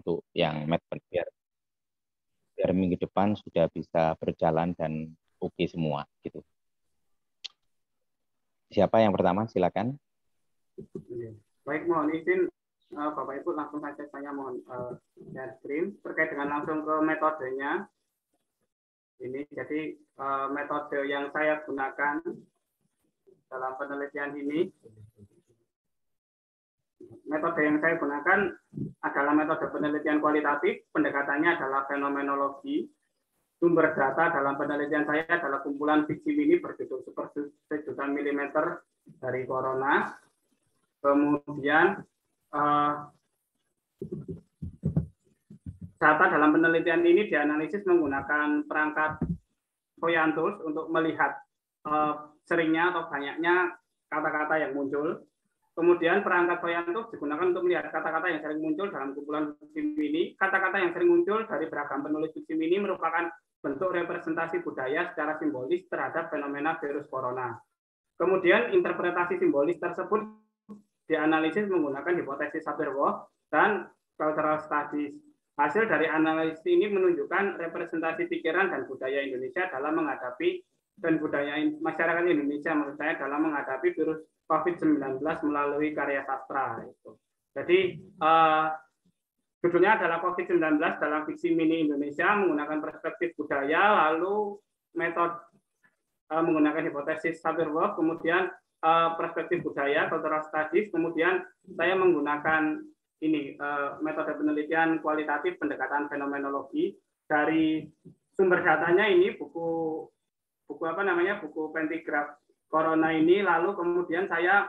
untuk yang medpen biar minggu depan sudah bisa berjalan dan oke semua gitu. Siapa yang pertama? Silakan. Baik, mohon izin Bapak Ibu langsung saja saya mohon share screen terkait dengan langsung ke metodenya. Ini jadi metode yang saya gunakan dalam penelitian ini. Metode yang saya gunakan adalah metode penelitian kualitatif, pendekatannya adalah fenomenologi. Sumber data dalam penelitian saya adalah kumpulan fiksi mini berjudul sejuta milimeter dari corona. Kemudian data dalam penelitian ini dianalisis menggunakan perangkat Voyant Tools untuk melihat seringnya atau banyaknya kata-kata yang muncul. Kemudian perangkat Voyant Tools digunakan untuk melihat kata-kata yang sering muncul dalam kumpulan fiksi mini. Kata-kata yang sering muncul dari beragam penulis fiksi mini merupakan bentuk representasi budaya secara simbolis terhadap fenomena virus corona. Kemudian interpretasi simbolis tersebut dianalisis menggunakan hipotesis Sapir-Whorf dan cultural studies. Hasil dari analisis ini menunjukkan representasi pikiran dan budaya Indonesia dalam menghadapi dan budaya masyarakat Indonesia menurut saya dalam menghadapi virus COVID-19 melalui karya sastra. Jadi judulnya adalah COVID-19 dalam fiksi mini Indonesia menggunakan perspektif budaya, lalu metode menggunakan hipotesis Sapir-Whorf, kemudian perspektif budaya, cultural studies, kemudian saya menggunakan ini metode penelitian kualitatif pendekatan fenomenologi. Dari sumber datanya ini buku apa namanya, buku Pentigraph Corona ini, lalu kemudian saya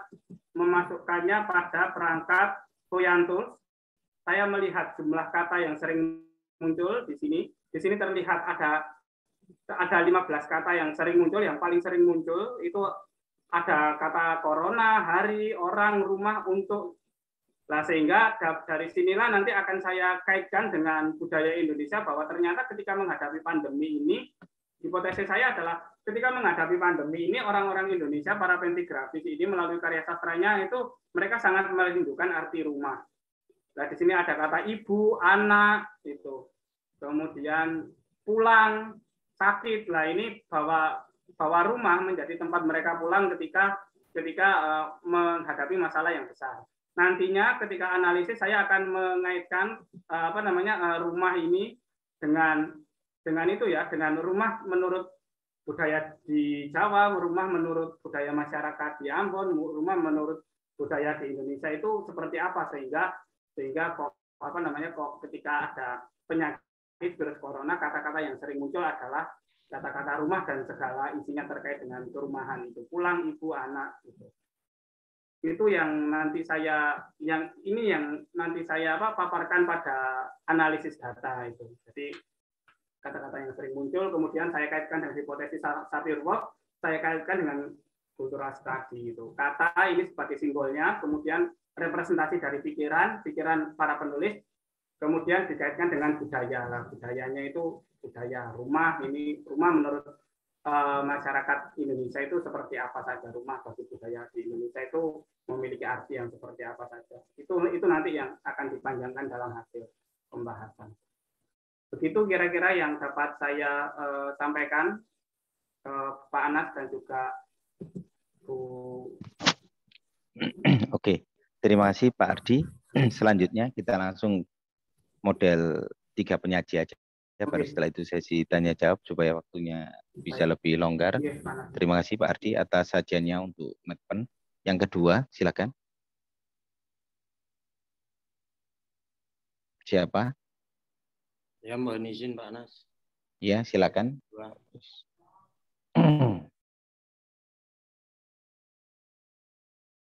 memasukkannya pada perangkat Voyant Tools. Saya melihat jumlah kata yang sering muncul di sini. Di sini terlihat ada 15 kata yang sering muncul, yang paling sering muncul itu ada kata corona, hari, orang, rumah, untuk. Nah, sehingga dari sinilah nanti akan saya kaitkan dengan budaya Indonesia bahwa ternyata ketika menghadapi pandemi ini, hipotesis saya adalah ketika menghadapi pandemi ini orang-orang Indonesia, para pentigrafis ini melalui karya sastranya itu mereka sangat merindukan arti rumah. Nah, di sini ada kata ibu, anak, itu. Kemudian pulang, sakit. Nah, ini bahwa rumah menjadi tempat mereka pulang ketika menghadapi masalah yang besar. Nantinya ketika analisis saya akan mengaitkan rumah ini dengan itu ya, dengan rumah menurut budaya di Jawa, rumah menurut budaya masyarakat di Ambon, rumah menurut budaya di Indonesia itu seperti apa, sehingga kok ketika ada penyakit virus corona, kata-kata yang sering muncul adalah kata-kata rumah dan segala isinya terkait dengan kerumahan itu, pulang, ibu, anak, gitu. Itu yang nanti saya paparkan pada analisis data itu. Jadi kata-kata yang sering muncul, kemudian saya kaitkan dengan hipotesis Sapir-Whorf, saya kaitkan dengan cultural study itu. Kata ini sebagai simbolnya, kemudian representasi dari pikiran para penulis, kemudian dikaitkan dengan budaya. Nah, budayanya itu budaya rumah, ini rumah menurut masyarakat Indonesia itu seperti apa saja, rumah bagi budaya di Indonesia itu memiliki arti yang seperti apa saja. Itu nanti yang akan dipanjangkan dalam hasil pembahasan. Begitu kira-kira yang dapat saya sampaikan ke Pak Anas dan juga Bu. Oke, terima kasih Pak Ardi. Selanjutnya kita langsung model 3 penyaji aja. Ya, baru setelah itu sesi tanya jawab supaya waktunya bisa lebih longgar. Terima kasih Pak Ardi atas sajiannya untuk medpen. Yang kedua, silakan. Siapa? Ya, mohon izin Pak Anas. Ya, silakan.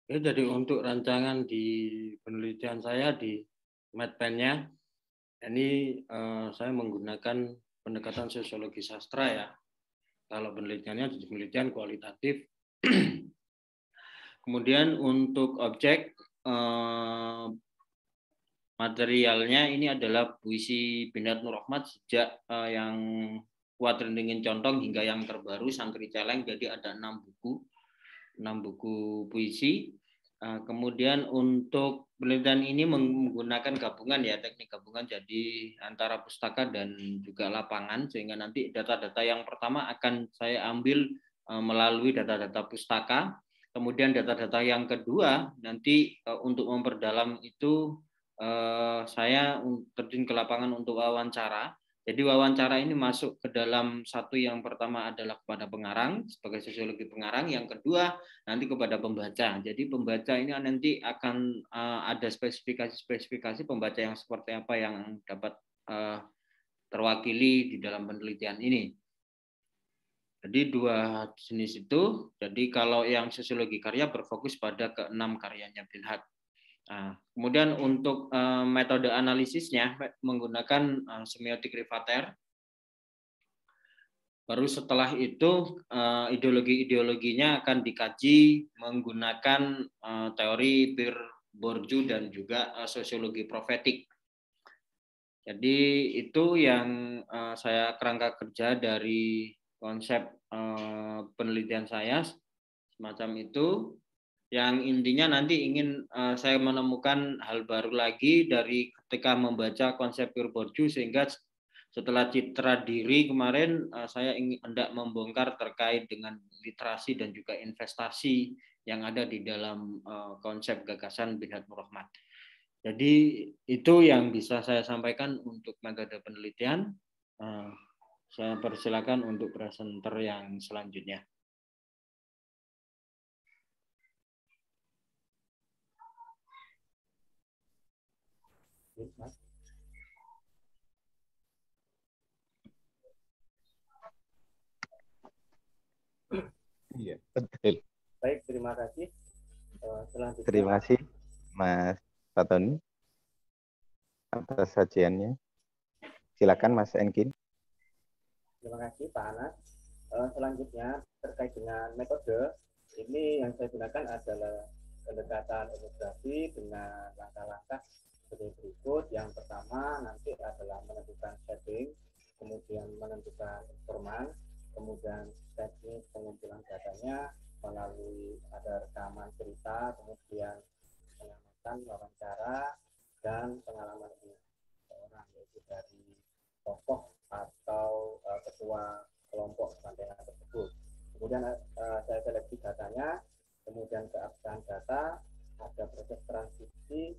Ya, jadi untuk rancangan di penelitian saya di medpennya, ini saya menggunakan pendekatan sosiologi sastra ya. Kalau penelitiannya jadi penelitian kualitatif. Kemudian untuk objek materialnya ini adalah puisi Bernard Nurrohmat sejak yang Kuat Rendingin Contong hingga yang terbaru Sangkri Celeng. Jadi ada 6 buku puisi. Kemudian untuk penelitian ini menggunakan gabungan ya, teknik gabungan jadi antara pustaka dan juga lapangan, sehingga nanti data-data yang pertama akan saya ambil melalui data-data pustaka, kemudian data-data yang kedua nanti untuk memperdalam itu saya terjun ke lapangan untuk wawancara. Jadi wawancara ini masuk ke dalam satu, yang pertama adalah kepada pengarang sebagai sosiologi pengarang, yang kedua nanti kepada pembaca. Jadi pembaca ini nanti akan ada spesifikasi pembaca yang seperti apa yang dapat terwakili di dalam penelitian ini. Jadi dua jenis itu. Jadi kalau yang sosiologi karya berfokus pada ke-6 karyanya Bilhat. Nah, kemudian untuk metode analisisnya menggunakan semiotik Rivater. Baru setelah itu ideologi-ideologinya akan dikaji menggunakan teori Bourdieu dan juga sosiologi profetik. Jadi itu yang saya kerangka kerja dari konsep penelitian saya, semacam itu. Yang intinya nanti ingin saya menemukan hal baru lagi dari ketika membaca konsep Bourdieu, sehingga setelah citra diri kemarin saya hendak membongkar terkait dengan literasi dan juga investasi yang ada di dalam konsep gagasan Bilhat Nur Rahmat. Jadi itu yang bisa saya sampaikan untuk metode penelitian. Saya persilakan untuk presenter yang selanjutnya. Iya, betul. Baik, terima kasih. Selanjutnya. Terima kasih Mas Fatoni atas sajiannya. Silakan Mas Enkin. Terima kasih Pak Anas. Selanjutnya terkait dengan metode, ini yang saya gunakan adalah pendekatan etnografi dengan langkah-langkah seperti berikut. Yang pertama nanti adalah menentukan setting, kemudian menentukan informan, kemudian teknik pengumpulan datanya melalui ada rekaman cerita, kemudian pengamatan, wawancara, dan pengalaman seorang, yaitu dari tokoh atau ketua kelompok Santena tersebut. Kemudian saya seleksi datanya, kemudian keabsahan data, ada proses transisi,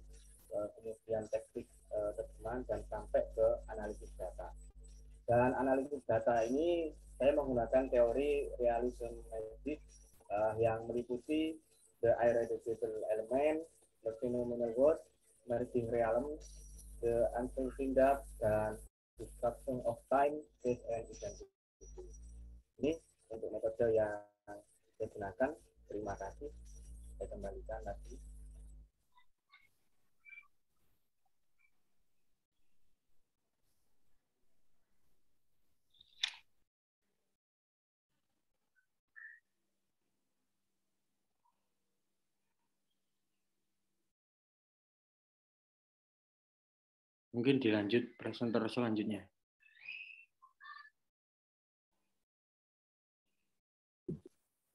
kemudian teknik terjemahan, dan sampai ke analisis data. Dan analisis data ini saya menggunakan teori realism magic yang meliputi the irreducible element, the phenomenal world, merging realms, the unfolding depth, dan destruction of time, space, and identity. Ini untuk metode yang saya gunakan. Terima kasih. Saya kembalikan lagi. Mungkin dilanjut presenter selanjutnya.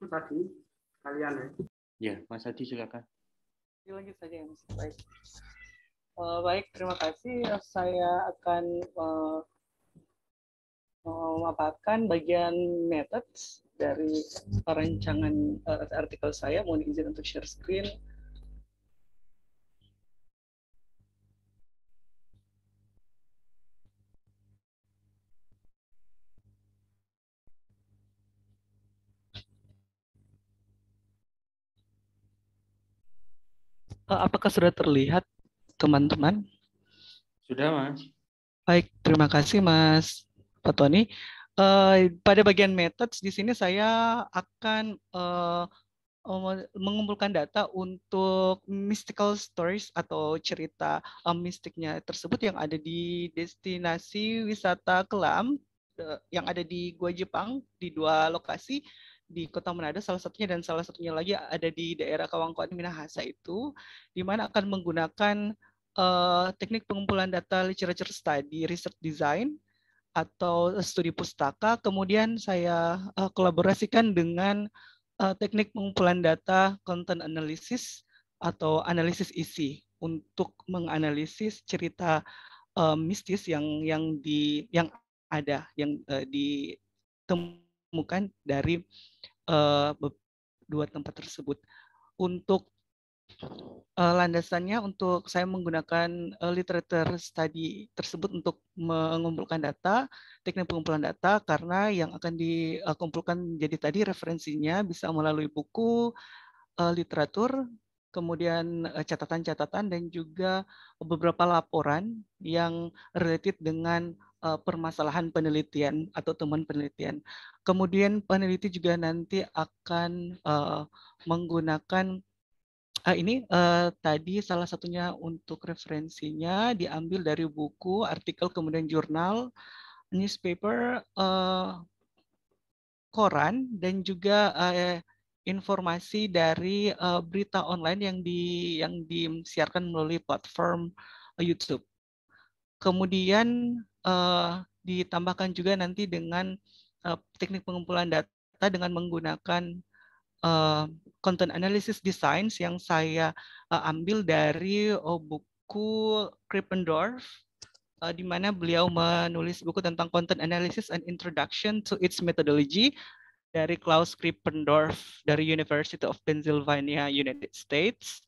Tadi kalian ya. Ya, Mas Adi silakan. Lanjut saja ya Mas. Baik. Baik, terima kasih. Saya akan memaparkan bagian methods dari perancangan artikel saya. Mohon izin untuk share screen. Apakah sudah terlihat, teman-teman? Sudah, Mas. Baik, terima kasih Mas Fatoni. Pada bagian methods di sini saya akan mengumpulkan data untuk mystical stories atau cerita mistiknya tersebut yang ada di destinasi wisata Kelam yang ada di Gua Jepang di 2 lokasi, di Kota Manado salah satunya, dan salah satunya lagi ada di daerah Kawangkoan Minahasa, itu di mana akan menggunakan teknik pengumpulan data literature study, research design, atau studi pustaka. Kemudian saya kolaborasikan dengan teknik pengumpulan data content analysis atau analisis isi. untuk menganalisis cerita mistis yang ada yang ditemukan dari dua tempat tersebut. Untuk landasannya, untuk saya menggunakan literature study tersebut untuk mengumpulkan data, teknik pengumpulan data, karena yang akan dikumpulkan jadi tadi referensinya bisa melalui buku, literatur, kemudian catatan-catatan, dan juga beberapa laporan yang related dengan permasalahan penelitian atau temuan penelitian. Kemudian peneliti juga nanti akan menggunakan ini tadi salah satunya untuk referensinya diambil dari buku, artikel, kemudian jurnal, newspaper, koran, dan juga informasi dari berita online yang disiarkan melalui platform YouTube. Kemudian ditambahkan juga nanti dengan teknik pengumpulan data dengan menggunakan content analysis designs yang saya ambil dari buku Krippendorff, di mana beliau menulis buku tentang content analysis and introduction to its methodology dari Klaus Krippendorff dari University of Pennsylvania, United States.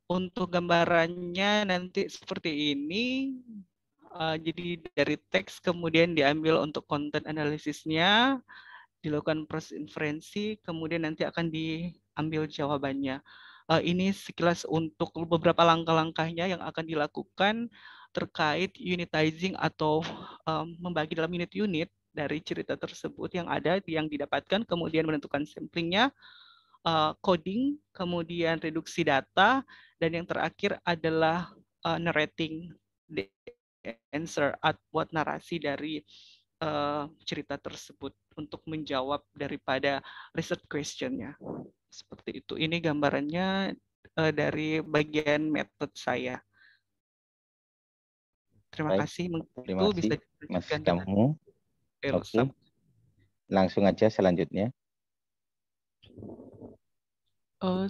Untuk gambarannya nanti seperti ini. Jadi dari teks kemudian diambil untuk content analisisnya, dilakukan proses inferensi, kemudian nanti akan diambil jawabannya. Ini sekilas untuk beberapa langkah-langkahnya yang akan dilakukan terkait unitizing atau membagi dalam unit-unit dari cerita tersebut yang ada, yang didapatkan, kemudian menentukan samplingnya, coding, kemudian reduksi data, dan yang terakhir adalah narrating the answer, buat narasi dari cerita tersebut untuk menjawab daripada research question-nya. Seperti itu. Ini gambarannya dari bagian metode saya. Terima Baik, kasih. terima kasih, bisa Mas kamu. Oke. Langsung aja selanjutnya.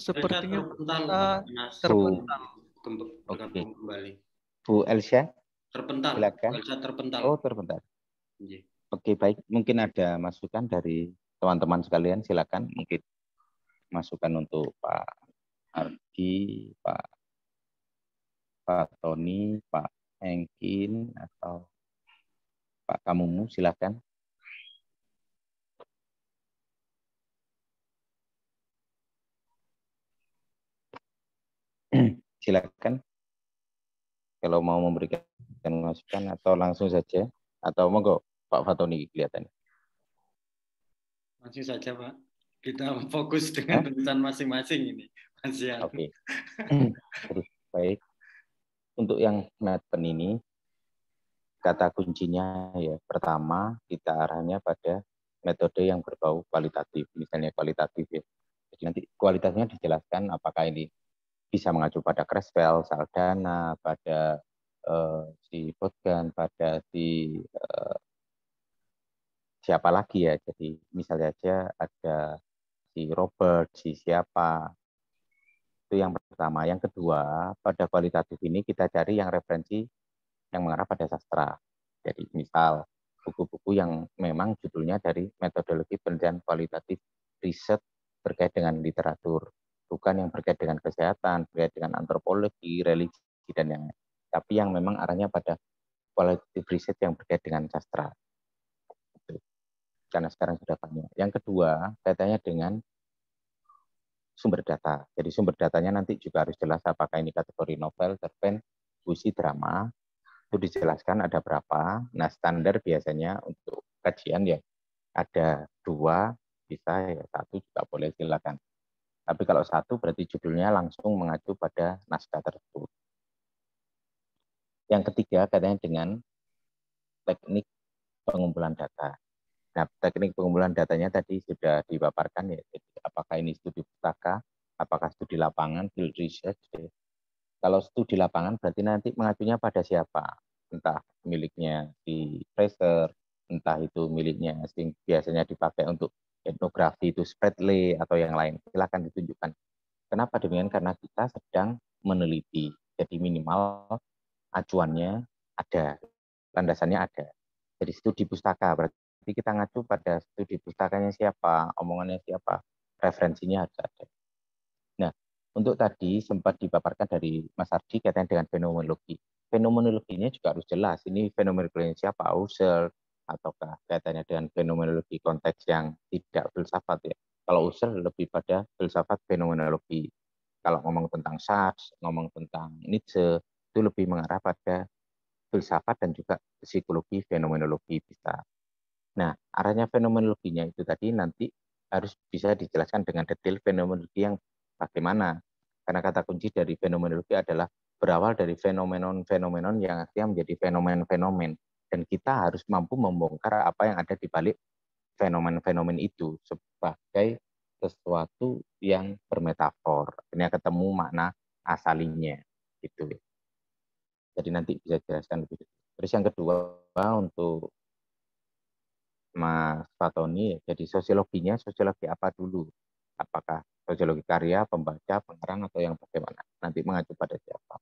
Sepertinya terpental. Kembali. Bu Elsa, terpental. silakan. Elsa terpental. Oh, terpental. Oke, baik. Mungkin ada masukan dari teman-teman sekalian, silakan. Mungkin masukan untuk Pak Ardi, Pak Tony, Pak Engkin, atau Pak Kamumu, silakan. Silakan. Kalau mau memberikan masukan atau langsung saja, atau monggo Pak Fatoni kelihatannya. Langsung saja Pak. Kita fokus dengan tulisan masing-masing ini. Oke. Terus baik. Untuk yang meten ini, kata kuncinya ya pertama kita arahnya pada metode yang berbau kualitatif, misalnya kualitatif ya. Jadi nanti kualitasnya dijelaskan apakah ini bisa mengacu pada Creswell, Saldana, pada si Botgan, pada si siapa lagi ya. Jadi misalnya saja ada si Robert, si siapa. Itu yang pertama. Yang kedua, pada kualitatif ini kita cari yang referensi yang mengarah pada sastra. Jadi misal buku-buku yang memang judulnya dari metodologi penelitian kualitatif riset terkait dengan literatur, bukan yang terkait dengan kesehatan, terkait dengan antropologi, religi, dan yang lain. Tapi yang memang arahnya pada kualitatif riset yang terkait dengan sastra. Karena sekarang sudah banyak. Yang kedua, kaitannya dengan sumber data. Jadi sumber datanya nanti juga harus jelas apakah ini kategori novel, cerpen, puisi, drama. Itu dijelaskan ada berapa. Nah, standar biasanya untuk kajian ya ada 2, bisa ya 1 juga boleh, silakan. Tapi kalau 1 berarti judulnya langsung mengacu pada naskah tersebut. Yang ketiga katanya dengan teknik pengumpulan data. Nah, teknik pengumpulan datanya tadi sudah dipaparkan ya. Jadi, apakah ini studi pustaka, apakah studi lapangan, field research. Ya. Kalau studi lapangan berarti nanti mengacunya pada siapa? Entah miliknya si Fraser, entah itu miliknya biasanya dipakai untuk etnografi itu Spreadley atau yang lain. Silakan ditunjukkan Kenapa demikian? Karena kita sedang meneliti. Jadi minimal acuannya ada, landasannya ada. Jadi studi pustaka, berarti kita ngacu pada studi pustakanya siapa, omongannya siapa, referensinya harus ada. Nah, untuk tadi sempat dipaparkan dari Mas Ardi kaitannya dengan fenomenologi. Fenomenologinya juga harus jelas. Ini fenomenologinya siapa, Husserl, ataukah kaitannya dengan fenomenologi konteks yang tidak filsafat ya. Kalau Husserl lebih pada filsafat fenomenologi. Kalau ngomong tentang Sartre, ngomong tentang Nietzsche, itu lebih mengarah pada filsafat dan juga psikologi fenomenologi bisa. Nah, arahnya fenomenologinya itu tadi nanti harus bisa dijelaskan dengan detail fenomenologi yang bagaimana. Karena kata kunci dari fenomenologi adalah berawal dari fenomenon-fenomenon yang akhirnya menjadi fenomen-fenomen. Dan kita harus mampu membongkar apa yang ada di balik fenomen-fenomen itu sebagai sesuatu yang bermetafor. Ini ketemu makna asalinya. Gitu. Jadi nanti bisa jelaskan lebih. Terus yang kedua untuk Mas Fatoni, jadi sosiologinya sosiologi apa dulu? Apakah sosiologi karya, pembaca, pengarang, atau yang bagaimana? Nanti mengacu pada siapa?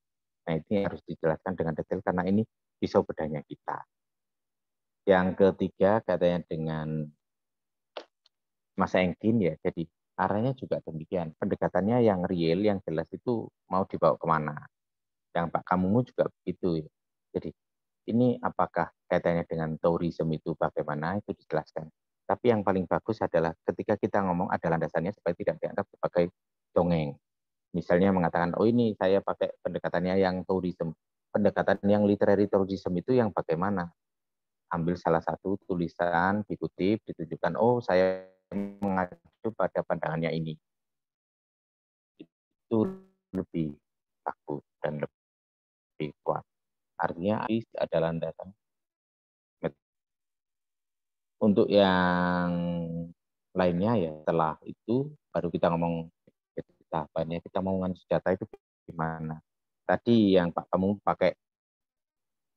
Nah, ini harus dijelaskan dengan detail karena ini pisau bedanya kita. Yang ketiga katanya dengan Mas Engkin ya, jadi arahnya juga demikian. Pendekatannya yang real, yang jelas itu mau dibawa kemana? Yang Pak Kamungu juga begitu ya. Jadi ini apakah kaitannya dengan tourism itu bagaimana itu dijelaskan. Tapi yang paling bagus adalah ketika kita ngomong ada landasannya supaya tidak dianggap sebagai dongeng. Misalnya mengatakan, oh ini saya pakai pendekatannya yang tourism. Pendekatan yang literary tourism itu yang bagaimana? Ambil salah satu tulisan, dikutip, ditunjukkan, oh saya mengacu pada pandangannya ini. Itu lebih bagus dan lebih kuat. Artinya ada landasan. Untuk yang lainnya ya setelah itu baru kita ngomong tahapannya kita mau ngomongin senjata itu gimana. Tadi yang Pak kamu pakai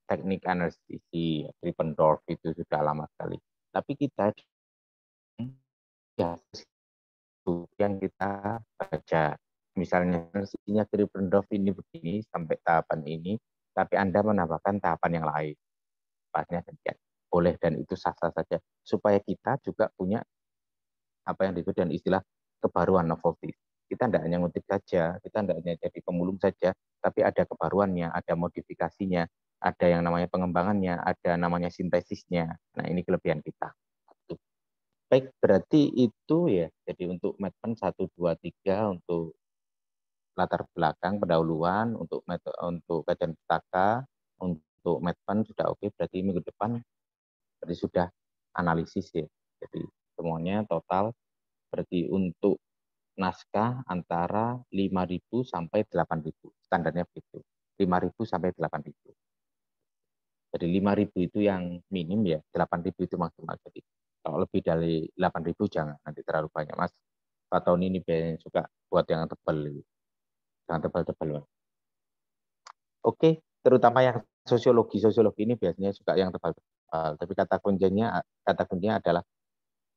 teknik anestesi Krippendorf itu sudah lama sekali. Tapi kita ya yang kita baca misalnya anestesinya Krippendorf ini begini sampai tahapan ini, tapi Anda menambahkan tahapan yang lain. Pasnya demikian. Boleh dan itu sah-sah saja supaya kita juga punya apa yang disebut dengan istilah kebaruan novelty. Kita tidak hanya ngutip saja, kita tidak hanya jadi pemulung saja, tapi ada kebaruannya, ada modifikasinya, ada yang namanya pengembangannya, ada namanya sintesisnya. Nah, ini kelebihan kita. Baik, berarti itu ya. Jadi untuk Medpen 1, 2, 3 untuk latar belakang pendahuluan, untuk kajian pustaka, untuk Medpen sudah oke. Berarti minggu depan berarti sudah analisis ya. Jadi semuanya total berarti untuk naskah antara 5.000 sampai 8.000. Standarnya begitu. 5.000 sampai 8.000. Jadi 5.000 itu yang minim ya, 8.000 itu maksimal. Jadi kalau lebih dari 8.000 jangan, nanti terlalu banyak. Mas Pak Tony ini biasanya suka buat yang tebal. Jangan tebal-tebal. Oke, terutama yang sosiologi ini biasanya suka yang tebal-tebal. Tapi kata kuncinya adalah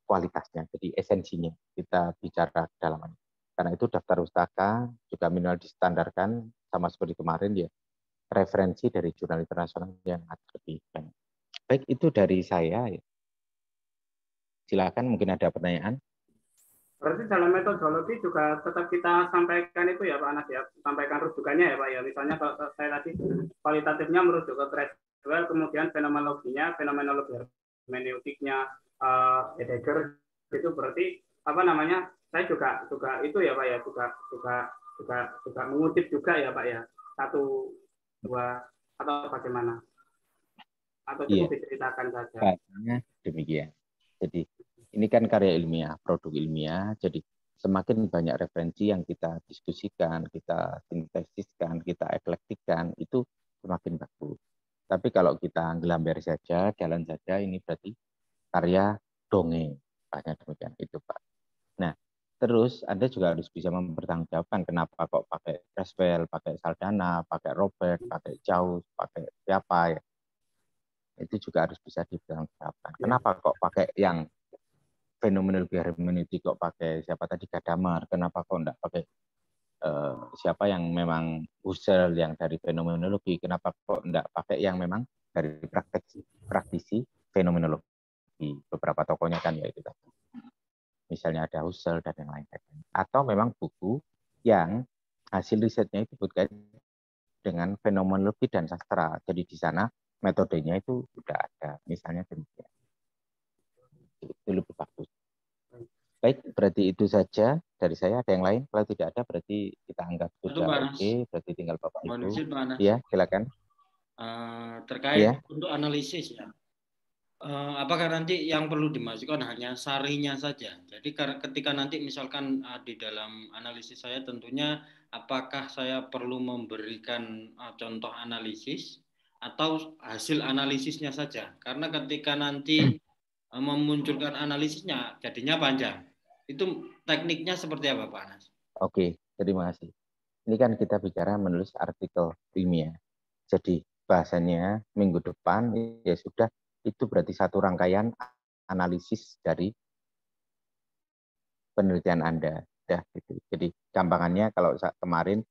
kualitasnya, jadi esensinya kita bicara kedalamannya. Karena itu daftar pustaka juga minimal distandarkan sama seperti kemarin ya, referensi dari jurnal internasional yang ada lebih banyak. Baik, itu dari saya. Silakan mungkin ada pertanyaan. Berarti dalam metodologi juga tetap kita sampaikan itu ya Pak Anas ya, sampaikan rujukannya ya Pak ya. Misalnya kalau saya tadi kualitatifnya merujuk ke Creswell, kemudian fenomenologi hermeneutiknya Heidegger itu berarti apa namanya? Saya juga itu ya Pak ya, juga mengutip juga ya Pak ya. 1, 2 atau bagaimana? Atau cukup diceritakan saja. Kayaknya demikian. Jadi ini kan karya ilmiah, produk ilmiah. Jadi semakin banyak referensi yang kita diskusikan, kita sintesiskan, kita eklektikkan, itu semakin bagus. Tapi kalau kita gelamber saja, jalan saja, ini berarti karya dongeng. Banyak demikian itu Pak. Nah, terus Anda juga harus bisa mempertanggungjawabkan kenapa kok pakai Creswell, pakai Saldana, pakai Robert, pakai Jauss, pakai siapa ya. Itu juga harus bisa dipertanggungjawabkan. Kenapa kok pakai yang fenomenologi hermeneutik kok pakai siapa tadi Gadamer? Kenapa kok enggak pakai siapa yang memang user yang dari fenomenologi, kenapa kok enggak pakai yang memang dari praktisi fenomenologi. Beberapa tokonya kan ya itu tadi. Misalnya ada Husserl dan yang lain. Atau memang buku yang hasil risetnya itu berkaitan dengan fenomenologi dan sastra. Jadi di sana metodenya itu sudah ada. Misalnya demikian. Itu lebih bagus. Baik, berarti itu saja dari saya. Ada yang lain? Kalau tidak ada, berarti kita anggap sudah oke. Berarti tinggal Bapak Ibu. Ya, silakan. Terkait untuk analisis ya. Apakah nanti yang perlu dimasukkan hanya sarinya saja? Jadi ketika nanti misalkan di dalam analisis saya tentunya apakah saya perlu memberikan contoh analisis atau hasil analisisnya saja? Karena ketika nanti memunculkan analisisnya jadinya panjang. Itu tekniknya seperti apa Pak Anas? Oke, terima kasih. Ini kan kita bicara menulis artikel ilmiah. Jadi bahasanya minggu depan ya sudah, itu berarti satu rangkaian analisis dari penelitian Anda. Ya, gitu. Jadi gampangannya kalau kemarin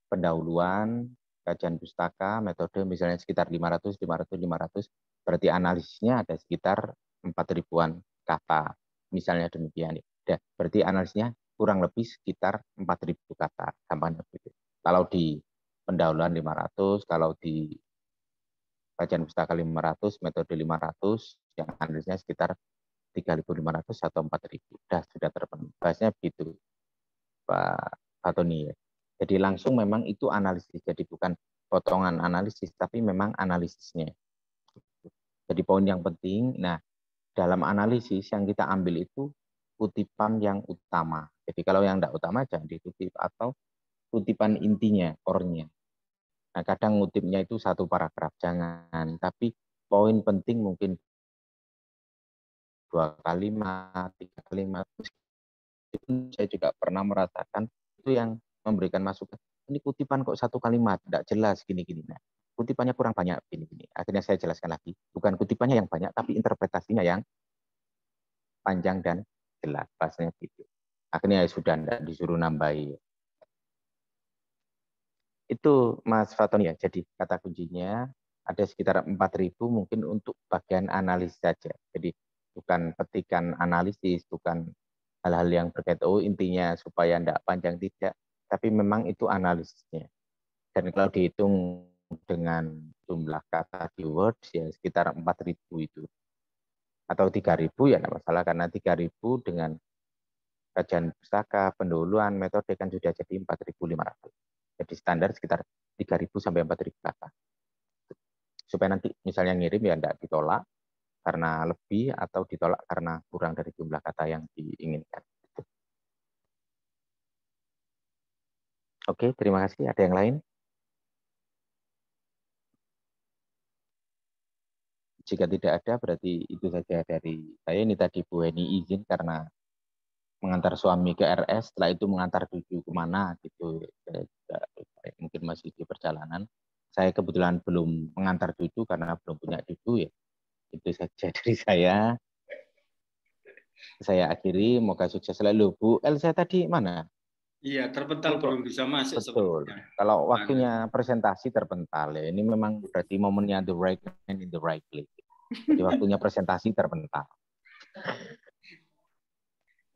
pendahuluan, kajian pustaka, metode misalnya sekitar 500, berarti analisisnya ada sekitar 4.000-an kata. Misalnya demikian. Ya, berarti analisisnya kurang lebih sekitar 4.000 kata. Gampangnya begitu. Kalau di pendahuluan 500, kalau di kajian pustaka 500, metode 500, yang analisisnya sekitar 3.500 atau 4.000. Sudah terpenuhi. Bahasanya begitu, Pak Tony ya. Jadi langsung memang itu analisis. Jadi bukan potongan analisis, tapi memang analisisnya. Jadi poin yang penting, nah dalam analisis yang kita ambil itu kutipan yang utama. Jadi kalau yang tidak utama jangan dikutip, atau kutipan intinya, core-nya. Nah kadang ngutipnya itu satu paragraf, jangan. Tapi poin penting mungkin 2 kalimat, 3 kalimat. Saya juga pernah merasakan itu yang memberikan masukan. Ini kutipan kok 1 kalimat, tidak jelas gini-gini. Nah, kutipannya kurang banyak gini-gini. Akhirnya saya jelaskan lagi, bukan kutipannya yang banyak, tapi interpretasinya yang panjang dan jelas. Bahasanya gitu. Akhirnya ya sudah, tidak disuruh nambahi. Itu Mas Fatoni ya. Jadi kata kuncinya ada sekitar 4.000 mungkin untuk bagian analisis saja. Jadi bukan petikan analisis, bukan hal-hal yang terkait intinya supaya tidak panjang, tidak, tapi memang itu analisisnya. Dan kalau dihitung dengan jumlah kata keywords ya sekitar 4.000 itu, atau 3.000 ya tidak masalah, karena 3.000 dengan kajian pustaka, pendahuluan, metode kan sudah jadi 4.500. Jadi standar sekitar 3.000 sampai 4.000 kata. Supaya nanti misalnya ngirim ya tidak ditolak karena lebih, atau ditolak karena kurang dari jumlah kata yang diinginkan. Oke, terima kasih. Ada yang lain? Jika tidak ada, berarti itu saja dari saya. Ini tadi Bu Heni izin karena mengantar suami ke RS, setelah itu mengantar cucu kemana gitu. Mungkin masih di perjalanan. Saya kebetulan belum mengantar cucu karena belum punya cucu ya. Itu saja dari saya. Saya akhiri, moga sukses selalu. Bu Elsa tadi mana? Iya, terpental belum bisa masuk. Betul. Kalau waktunya presentasi terpental ya. Ini memang berarti momennya the right man in the right place. Jadi waktunya presentasi terpental.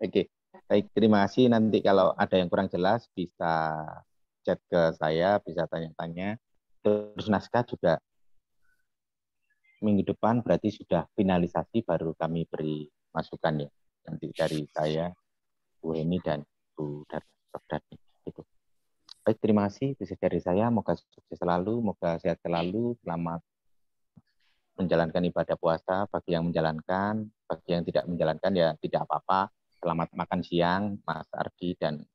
Oke, baik, terima kasih. Nanti kalau ada yang kurang jelas bisa chat ke saya, bisa tanya-tanya. Terus naskah juga minggu depan berarti sudah finalisasi, baru kami beri masukan ya. Nanti dari saya, Bu Heni dan Bu Darni. Gitu. Baik, terima kasih. Itu dari saya. Moga sukses selalu, moga sehat selalu, selamat menjalankan ibadah puasa. Bagi yang menjalankan, bagi yang tidak menjalankan ya tidak apa-apa. Selamat makan siang, Mas Ardi dan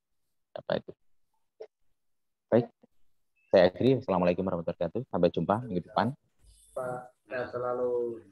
apa itu. Baik, saya akhiri. Assalamualaikum warahmatullahi wabarakatuh. Sampai jumpa minggu depan. Pak, selalu